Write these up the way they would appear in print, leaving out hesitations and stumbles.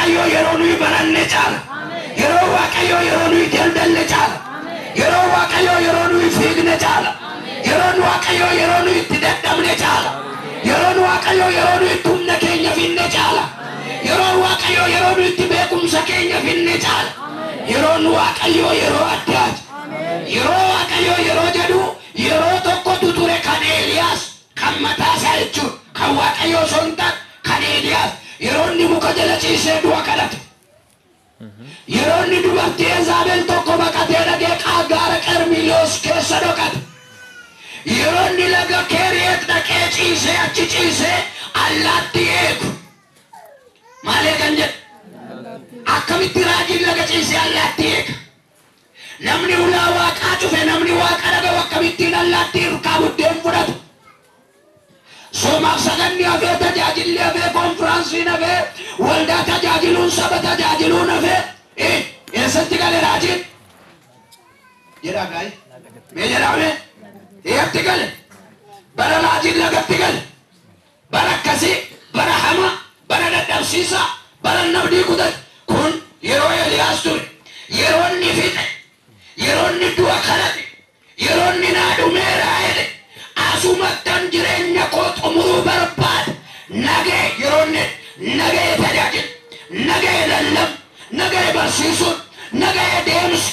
waaqayyo yeroo nuyi baranne caala yeroo waaqayyo yeroo nuyi daldalle caala yeroo waaqayyo yeroo nuyi fiigne caala yeroo waaqayyo yeroo nuyi itti dadhabne caala yeroo waaqayyo yeroo nuyi humna keenya finne caala yeroo waaqayyo yeroo nuyi itti beekumsa keenya finne caala yeroo waaqayyo yeroo addaati yeroo waaqayyo yeroo jedhu yeroo tokkotu ture kan Eeliyaas kan mataasaa jechuun kan waaqayyo sonta kan Eeliyaas yeroo inni muka jala ciisee du'a kadhate yeroo inni dubartii Ezaabel tokko baqatee dhaqee gaara Qarmeloos keessa dhokate yeroo inni laga Keriit dhaqee ciisee achi ciisee allaattii eegu maal eegan jedhu akkamitti raajiin laga ciisee allaattii eega namni ulaa waaqaa cufe namni waaqa dhagahu akkamittiin allaattii hirkaa buddeen fudhatu Somaaf saganni hafee tajaajilli hafee konfiraansiin hafee waldaa tajaajiluun saba tajaajiluun hafee eessatti gale raajiin jedhaa gaa'e mee jedhame eeyyatti gale bara raajiin lagatti gale bara akkasii bara hama bara dadhabsiisa bara nabdii kutate kun yeroo Eeliyaas ture yeroo inni fixe yeroo inni du'a kadhate yeroo inni naa dhumeeraa jedhe asumattan jireenya koo xumuruu barbaade nagee yeroo inni nagee tajaajila nagee lallab nagee barsiisuun nagee deemsi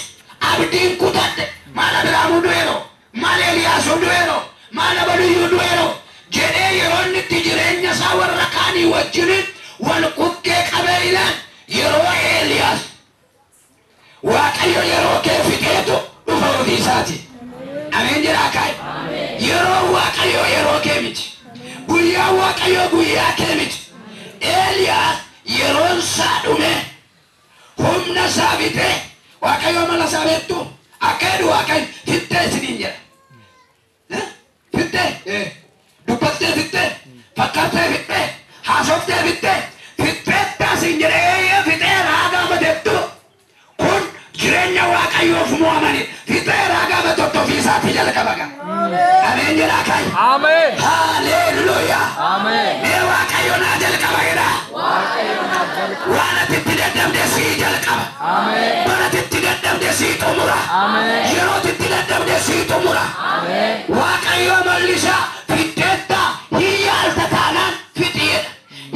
abdiin kutadhe maal Abrahaamuu du'eeroo maal Eeliyaasuu du'eeroo maal Abdiyyuu du'eeroo jedhee yeroo inni itti jireenya isaa warra kaanii wajjiniin wal quqqee qabee ilaan yeroo Eeliyaas waaqayyo yeroo kee fixeetu dhufa ofii isaati ameen jedhaa kaa'e yeroo waaqayyo yeroo kee miti guyyaa waaqayyo guyyaa kee miti Eeliyaas yeroon isaa dhume humna isaa fixee waaqayyo mala isaa beektu akka jedhu waaqayyo fixee isiniin jedha fixee dubbattee fixee fakkaatee fixee haasoftee fixee taasin jedhee fixee raagaa batettu kun jireenya waaqayyoof mu'amani fixee raagaa batottu ofii isaatii jalqabaga ameen jedhaa kaay ameen haleluuyaa ameen mee waaqayyo naa jalqaba jedha waan ati itti dadhabde sii jalqaba ameen bara ati itti dadhabde sii xumura ameen yeroo ati itti dadhabde sii xumura ameen waaqayyo mallisaa fixeetta hiyyaalta taanaan fixiidha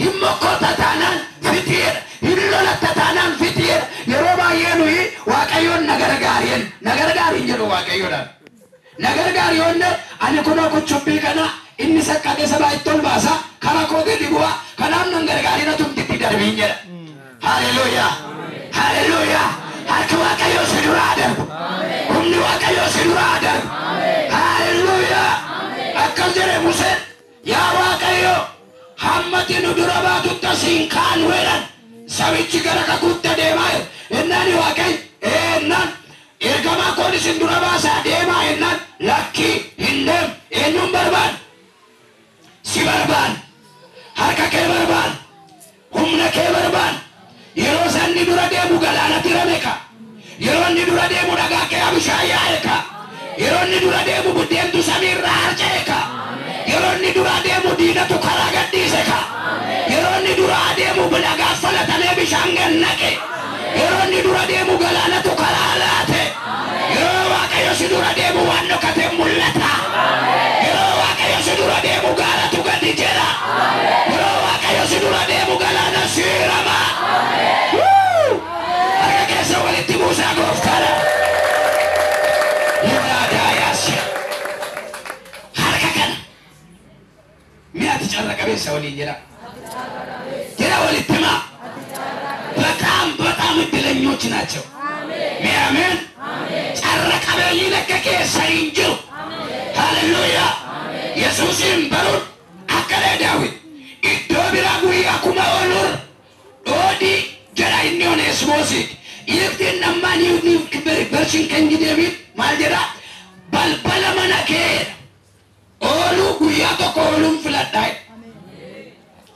himmokkota taanaan fixiidha hillolatta taanaan fixiidha yeroo baay'ee nuyi waaqayyoon nagargaariin jedhu waaqayyoodhaan nagargaariyoonne ani kunoo kuchubbii kana inni saqqatee sabaa itti ol baasa karaa koo gadi bu'a kanaaf nan gargaarina tumtitti darbiin jedha haleluuyaa haleluuyaa harki waaqayyoo si duraa darbu humni waaqayyoo si duraa darbu haleluuyaa akkas jedhe Museen yaa waaqayyo hammati nu dura baatutti asiin kaanu jedhan sabichi gara kakuutti adeemaa ennaan waaqayyo ennaan ergamaa koon isin dura baasaa deemaa ennaan lakkii hin deemu eenyuun barbaan si barbaan harka kee barbaan humna kee barbaan yeroo sanni dura deemu galaanatti rameeka yeroo inni dura deemu dhagaa kee abishaayaa'eeka yeroo inni dura deemu buddeentu samiirraa harca'eeka yeroo inni dura deemu diinatu karaa gadhiiseka yeroo inni dura deemu dhagaa falatamee bishaan gannaqe yeroo inni dura deemu galaanatu karaa laate yeroo waaqayyo si dura deemu waan dhokatee mul'ata yeroo waaqayyo si dura deemu gaalatu gadi jedha yeroo waaqayyo si dura deemu galaana siirama harka keessa walitti buusaa gooftaadha harka kana mi'aati carra qabeessa waliin jedha walitti himaa በጣም እድለኞች ናቸው አሜን ጨረ ቀበይ ለከከ ሳይንጁ ሃሌሉያ ኢየሱስን በሩን አከለ ዳዊት ኢዶ ቢራጉ ያኩማ ኦኑር ኦዲ ጀራይ ኒዮን ስሞሲ ይፍትን ነማን ይውኒ ክብር በርሽን ከንጂ ዴቪድ ማልጀራ ባልባላ መናከ ኦሉ ጉያ ተቆሉም ፍላዳይ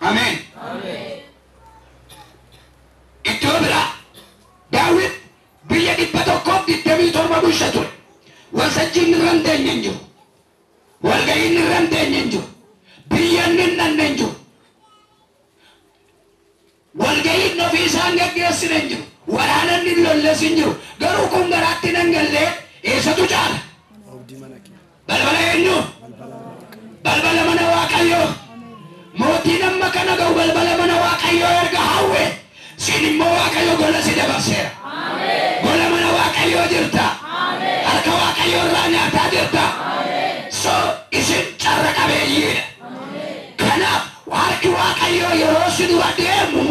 አሜን Itobira David biyya dhibba tokkoof 27 bulcha ture waltajjiin irra hin teenye hin jiru walga'iin irra hin teenye hin jiru biyyanni hin dhandhe hin jiru walga'iin ofii isaan geggeessine hin jiru. Waraanan hin lolles hin jiru. Garuu kun garaatti nan gallee eessatu caala? Balbala eenyu? Balbala mana Waaqayyoo. Mootiin amma kana ga'u balbala mana Waaqayyoo erga hawwe sin immoo Waaqayyo gola si dabarseera. Gola mana Waaqayyoo jirta. Harka Waaqayyoo irraa nyaataa jirta. So isin carra qabeeyyiidha. Kanaaf harki Waaqayyoo yeroo si dura deemu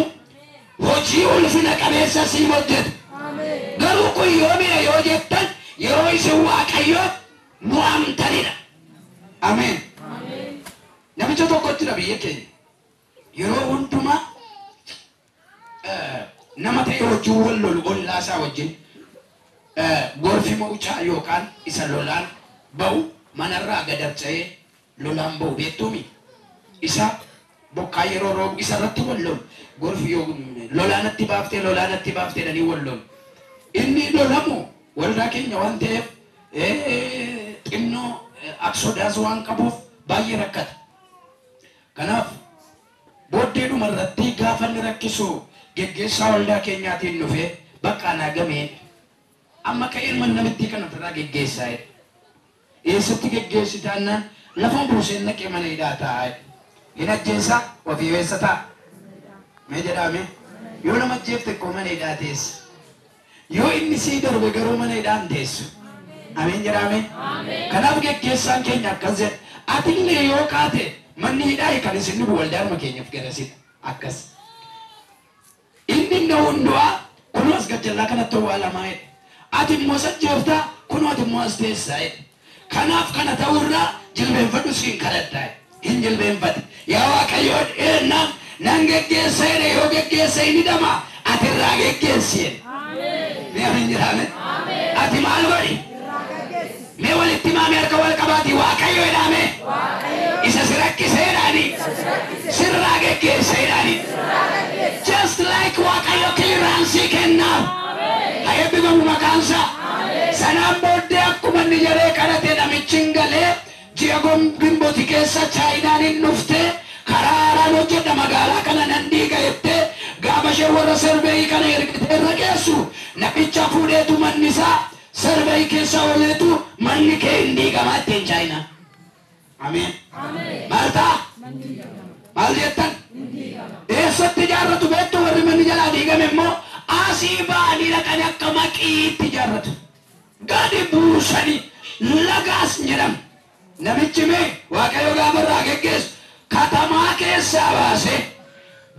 hojii ulfina qabeessa si hojjeta. Garuu kun yoomina yoo jettan yeroo isin Waaqayyoo mo'amtanidha. Ameen. Namicha tokkotti dha biyya keenya yeroo hundumaa nama ta'e wajjin wal lolu ollaasaa wajjin gorfi ma'uchaa yookaan isa lolaan ba'u manarraa gadarca'ee lolaan ba'u beektuumi. Isa bokkaa yeroo roobu isa irratti wal lolu gorfi yoo lolaanatti baaftee dhanii wal lolu. Inni lolamu waldaa keenya waan ta'eef xinnoo aksodaas waan qabuuf baay'ee rakkata. Kanaaf booddeedhuma irratti gaafa inni rakkisu geggeessaa waldaa keenyaatiin dhufee bakka anaa gamee amma ka'een man namitti kana irraa geggeessaa jedhe. Eessatti geggeessi taannaan lafa buuseen naqee mana hidhaa taa'aa hin ajjeessaa ofii weessa ta'a. Mee jedhame yoo nama ajjeefte koo mana hidhaa teessa. Yoo inni sii darbe garuu mana hidhaan teessu. Ameen jedhame. Kanaaf geggeessaan keenya akkas jedhe. Ati illee yoo kaate manni hidhaa kan isin dhufu waldaarma keenyaaf gadasidha. Akkas. Inni hundumaa kunoo as gajjallaa kanatti owwaalamaa jedhe. Ati immoo sajjeeftaa kunoo ati immoo as teessaa jedhe. Kanaaf kana ta'urraa jilbeenfadhu siin kadhadhaa jedhe. Hin jilbeenfate. Yaa Waaqayyoo eenyaan nan geggeessa jedhe yoo geggeessa inni dhama ati irraa geggeessi jedhe. Mee ameen jedhame. Ati maal godhi? Mee walitti maamee harka wal qabaati Waaqayyo jedhame. Isa si rakkiseedhaani. Sirraa geggeesseedhaani. Just like Waaqayyo clearance kennaaf. Haa eebbifamu maqaansa. Sanaan booddee akkuma inni jedhee kadhatee namichi hin galee ji'a gimbooti keessa Chaayinaan hin dhuftee karaaraan hojjedha magaalaa kana nan diiga jettee gaafa ishee warra Serveeyii kana ergitee irra geessu namicha fuudheetu manni isaa Serveeyii keessa ooleetu manni kee hin diigamaa ittiin Chaayinaa. Ameen. Maal ta'a? Maal jettan? Eessatti ijaarratu beektu warri manni jalaa diigame immoo asii ba'anii dhaqanii akka maqiitti ijaarratu. Gadi buusanii lagaas jedhamu. Namichi mee Waaqayyo gaafa irraa geggeessu katamaa keessaa baasee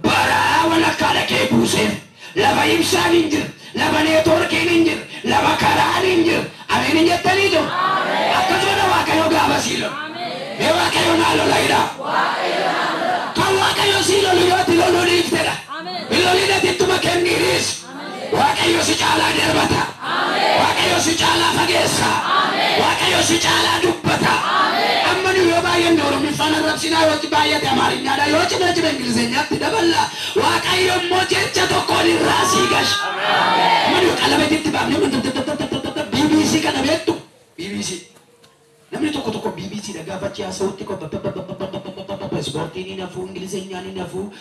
baraa walakkaa dhaqee buuseef lafa ibsaan hin jiru, lafa neetwoorkiin hin jiru, lafa karaan hin jiru. Ameen hin jettanii jiru. Akkasuma Waaqayyo gaafa sii lolu. Mee Waaqayyo naa lola jedhaa. Kan Waaqayyo sii lolu yoo ati loluu dhiiftedha. Hin loliin ati ittuma kenniinis. Waaqayyo si caalaa darbata. Waaqayyo si caalaa fageessa. Waaqayyo si caalaa dubbata. Amma nu yoo baay'een Oromiffaan arrabsinaa yoo baay'ate Amaariñaadha yoo cina jira Ingilizeenyaatti daballa. Waaqayyo immoo jecha tokkoon irraa sii gash. Amma nu qalabetitti baafnee BBC kana beektu. BBC. Namni tokko BBC dhagaafachii haasawutti ispoortiin hin hafu, Ingilizeenyaan hin hafu,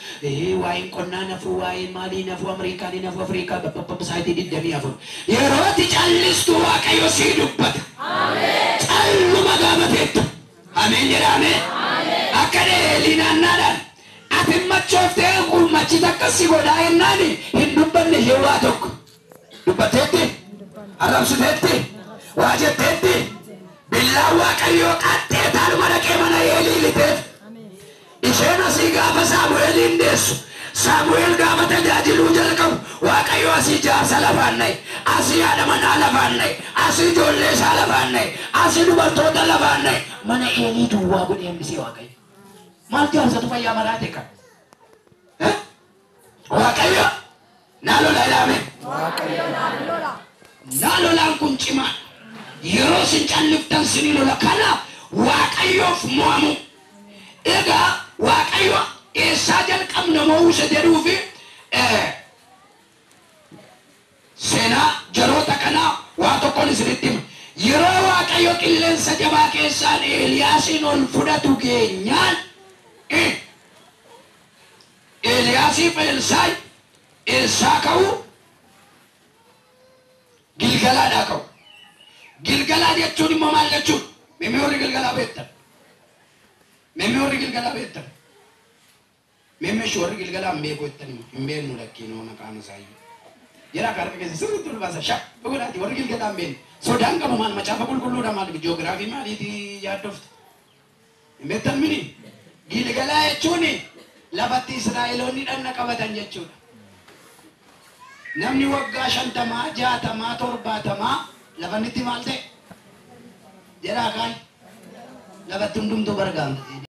waa'een qonnaa hin hafu, waa'een maalii hin hafu, Ameerikaan hin hafu, Afrikaa saayitii 24. Yeroo ati callistu Waaqayyo sii dubbata. Calluma gaafateettu. Ameen jedhame. Akka dheelii naannaadhaan ati machooftee machi takka si godhaa jennaani hin dubbanne ishee waa tokko. Dubbateetti, arrabsiteetti, waa jetteetti. Billaa Waaqayyoo qaxxee taaluma dhaqee mana Eelii liteef. Isheen asii gaafa Saamu'eeliin deessu. Saamu'eel gaafa tajaajiluu jalqabu Waaqayyo asii jaarsa lafaan na'i, asii haadha manaa lafaan na'i, asii ijoollee isaa lafaan na'i, asii dubartoota lafaan na'i. Mana Eelii duwwaa godhee hambisee Waaqayyo. Maal jaarsatu fayyaa maraate kan? Waaqayyo naa lola ilaame. Naa lolaan kun cimaa. Yeroo sin calliftan sinii lola kana Waaqayyoof mo'amu. Egaa Waaqayyo eessaa jalqabna mo'uu isa jedhuufi seenaa jaroota kanaa waa tokkoon isinitti hima. Yeroo Waaqayyo qilleensa jabaa keessaan Eeliyaasin ol fudhatu keenyaan Eeliyaasiif Elsaayi eessaa ka'u Gilgalaadhaa ka'u. Gilgalaa jechuun immoo maal jechuun? Memee warri Gilgalaa beektan? Memee warri Gilgalaa beektan? Memee warri Gilgalaa hin beeku jettan hin beeknu lakkiin oona qaama isaayyuu. Jira karra keessa sirriitti ol baasa shaa dhuguudhaati warri Gilgalaa hin beekne. Sodaan qabu maal macaafa qulqulluudha maal jiyoogiraafii maaliiti yaaddofte? Hin beektan mini? Gilgalaa jechuun lafatti Israa'eloonni dhanna qabatan jechuudha. Namni waggaa 50, 60, 70 lafannitti maal ta'e? Jedhaa kaay lafatti hundumtuu bargaamte.